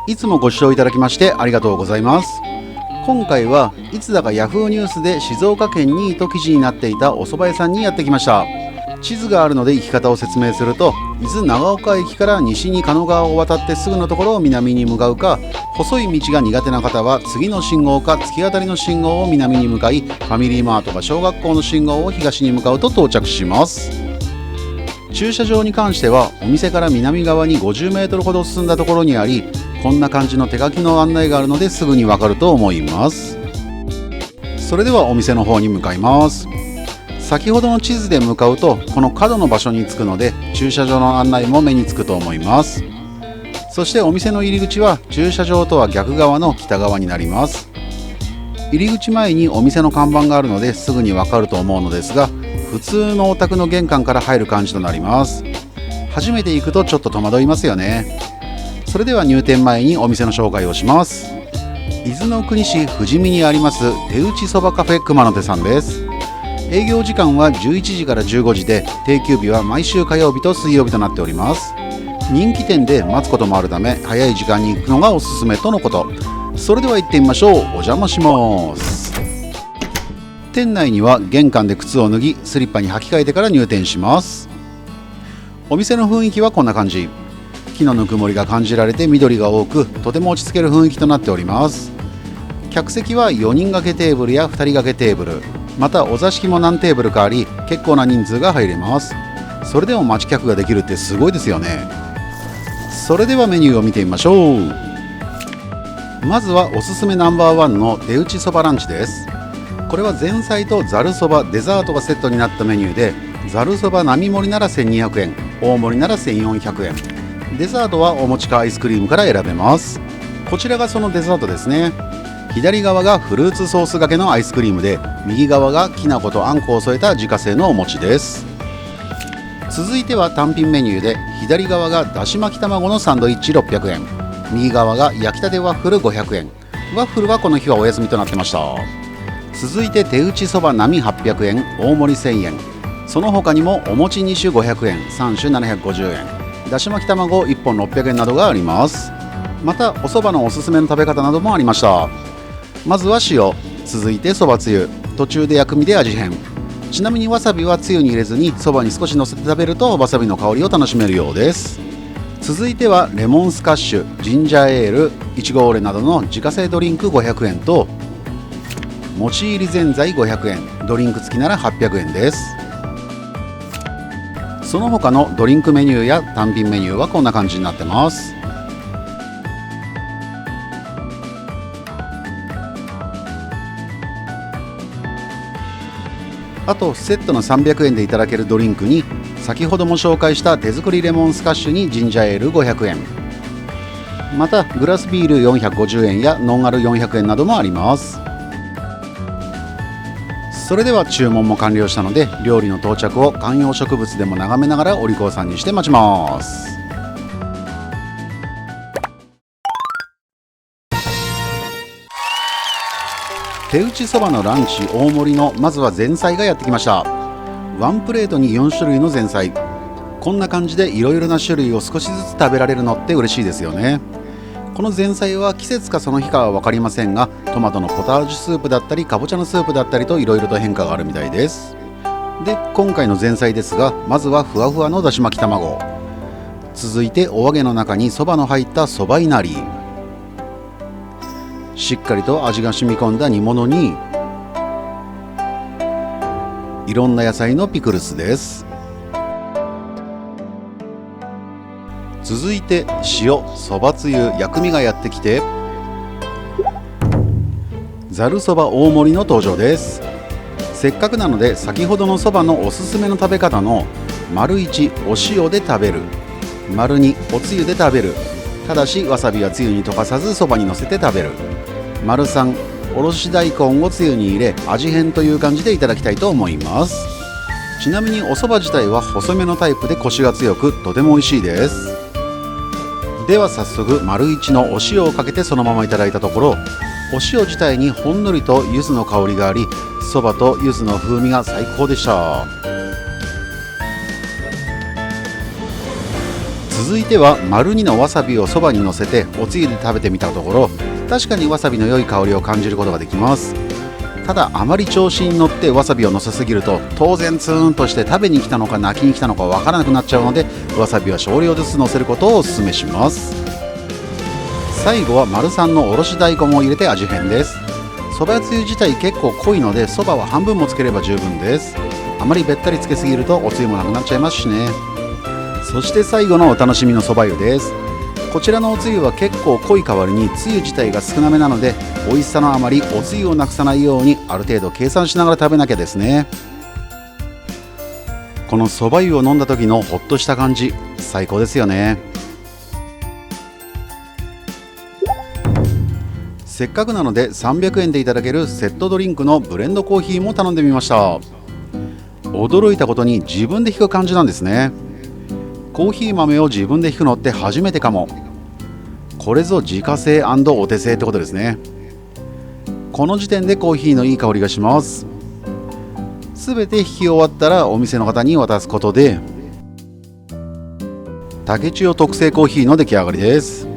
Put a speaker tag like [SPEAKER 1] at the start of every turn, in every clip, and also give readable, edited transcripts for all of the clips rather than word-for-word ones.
[SPEAKER 1] いつもご視聴いただきましてありがとうございます。今回はいつだか Yahoo ニュースで静岡県2位と記事になっていたお蕎麦屋さんにやってきました。地図があるので行き方を説明すると、伊豆長岡駅から西に狩野川を渡ってすぐのところを南に向かうか、細い道が苦手な方は次の信号か突き当たりの信号を南に向かい、ファミリーマートか小学校の信号を東に向かうと到着します。駐車場に関してはお店から南側に50メートルほど進んだところにあり、こんな感じの手書きの案内があるのですぐにわかると思います。それではお店の方に向かいます。先ほどの地図で向かうとこの角の場所に着くので、駐車場の案内も目につくと思います。そしてお店の入り口は駐車場とは逆側の北側になります。入り口前にお店の看板があるのですぐにわかると思うのですが、普通のお宅の玄関から入る感じとなります。初めて行くとちょっと戸惑いますよね。それでは入店前にお店の紹介をします。伊豆の国市富士見にあります手打ちそばカフェ熊の手さんです。営業時間は11時から15時で、定休日は毎週火曜日と水曜日となっております。人気店で待つこともあるため早い時間に行くのがおすすめとのこと。それでは行ってみましょう。お邪魔します。店内には玄関で靴を脱ぎスリッパに履き替えてから入店します。お店の雰囲気はこんな感じ。木のぬくもりが感じられて緑が多く、とても落ち着ける雰囲気となっております。客席は4人掛けテーブルや2人掛けテーブル、またお座敷も何テーブルかあり、結構な人数が入れます。それでも待ち客ができるってすごいですよね。それではメニューを見てみましょう。まずはおすすめナンバーワンの手打ちそばランチです。これは前菜とざるそば、デザートがセットになったメニューで、ざるそば並盛りなら1200円、大盛りなら1400円、デザートはお餅かアイスクリームから選べます。こちらがそのデザートですね。左側がフルーツソースがけのアイスクリームで、右側がきな粉とあんこを添えた自家製のお餅です。続いては単品メニューで、左側がだし巻き卵のサンドイッチ600円、右側が焼きたてワッフル500円。ワッフルはこの日はお休みとなってました。続いて手打ちそば並800円、大盛り1000円、その他にもお餅2種500円、3種750円、だし巻き卵1本600円などがあります。またお蕎麦のおすすめの食べ方などもありました。まずは塩、続いてそばつゆ、途中で薬味で味変。ちなみにわさびはつゆに入れずにそばに少しのせて食べるとわさびの香りを楽しめるようです。続いてはレモンスカッシュ、ジンジャーエール、いちごオレなどの自家製ドリンク500円と、餅入りぜんざい500円、ドリンク付きなら800円です。その他のドリンクメニューや単品メニューはこんな感じになってます。あとセットの300円でいただけるドリンクに、先ほども紹介した手作りレモンスカッシュにジンジャーエール500円、またグラスビール450円やノンアル400円などもあります。それでは注文も完了したので、料理の到着を観葉植物でも眺めながらお利口さんにして待ちます。手打ちそばのランチ大盛りのまずは前菜がやってきました。ワンプレートに4種類の前菜。こんな感じでいろいろな種類を少しずつ食べられるのって嬉しいですよね。この前菜は季節かその日かは分かりませんが、トマトのポタージュスープだったりかぼちゃのスープだったりといろいろと変化があるみたいです。で今回の前菜ですが、まずはふわふわのだし巻き卵、続いてお揚げの中にそばの入ったそばいなり、しっかりと味が染み込んだ煮物にいろんな野菜のピクルスです。続いて塩、そばつゆ、薬味がやってきて、ざるそば大盛りの登場です。せっかくなので先ほどのそばのおすすめの食べ方の丸1お塩で食べる、丸2おつゆで食べる、ただしわさびはつゆに溶かさずそばにのせて食べる、丸3おろし大根をつゆに入れ味変という感じでいただきたいと思います。ちなみにお蕎麦自体は細めのタイプでコシが強くとても美味しいです。では早速丸1のお塩をかけてそのままいただいたところ、お塩自体にほんのりと柚子の香りがあり、そばと柚子の風味が最高でした。続いては丸2のわさびをそばにのせておつゆで食べてみたところ、確かにわさびの良い香りを感じることができます。ただあまり調子に乗ってわさびをのせすぎると当然ツーンとして食べに来たのか泣きに来たのかわからなくなっちゃうので、わさびは少量ずつのせることをお勧めします。最後は丸3のおろし大根を入れて味変です。そばつゆ自体結構濃いのでそばは半分もつければ十分です。あまりべったりつけすぎるとおつゆもなくなっちゃいますしね。そして最後のお楽しみのそば湯です。こちらのおつゆは結構濃い代わりにつゆ自体が少なめなので、美味しさのあまりおつゆをなくさないようにある程度計算しながら食べなきゃですね。このそば湯を飲んだ時のほっとした感じ、最高ですよね。せっかくなので300円でいただけるセットドリンクのブレンドコーヒーも頼んでみました。驚いたことに自分で引く感じなんですね。コーヒー豆を自分で引くのって初めてかも。これぞ自家製&お手製ってことですね。この時点でコーヒーのいい香りがします。すべて引き終わったらお店の方に渡すことで竹千代特製コーヒーの出来上がりです。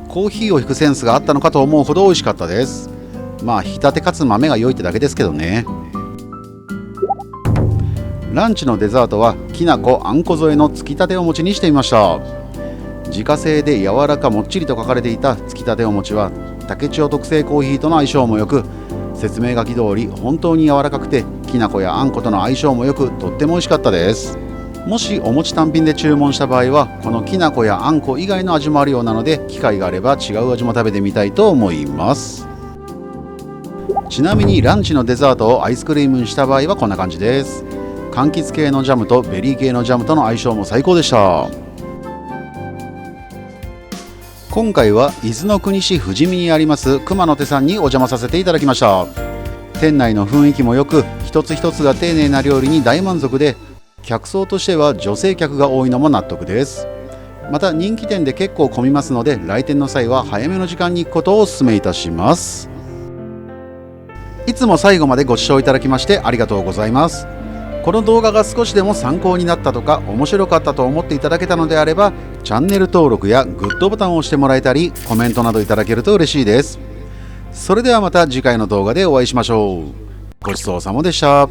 [SPEAKER 1] コーヒーを引くセンスがあったのかと思うほど美味しかったです。まあ引き立てかつ豆が良いってだけですけどね。ランチのデザートはきなこあんこ添えのつきたてお餅にしてみました。自家製で柔らかもっちりと書かれていたつきたてお餅は竹千代特製コーヒーとの相性も良く、説明書き通り本当に柔らかくてきなこやあんことの相性も良く、とっても美味しかったです。もしお餅単品で注文した場合はこのきなこやあんこ以外の味もあるようなので、機会があれば違う味も食べてみたいと思います。ちなみにランチのデザートをアイスクリームにした場合はこんな感じです。柑橘系のジャムとベリー系のジャムとの相性も最高でした。今回は伊豆の国市富士見にあります熊の手さんにお邪魔させていただきました。店内の雰囲気も良く、一つ一つが丁寧な料理に大満足で、客層としては女性客が多いのも納得です。また人気店で結構混みますので、来店の際は早めの時間に行くことをお勧めいたします。いつも最後までご視聴いただきましてありがとうございます。この動画が少しでも参考になったとか面白かったと思っていただけたのであれば、チャンネル登録やグッドボタンを押してもらえたりコメントなどいただけると嬉しいです。それではまた次回の動画でお会いしましょう。ごちそうさまでした。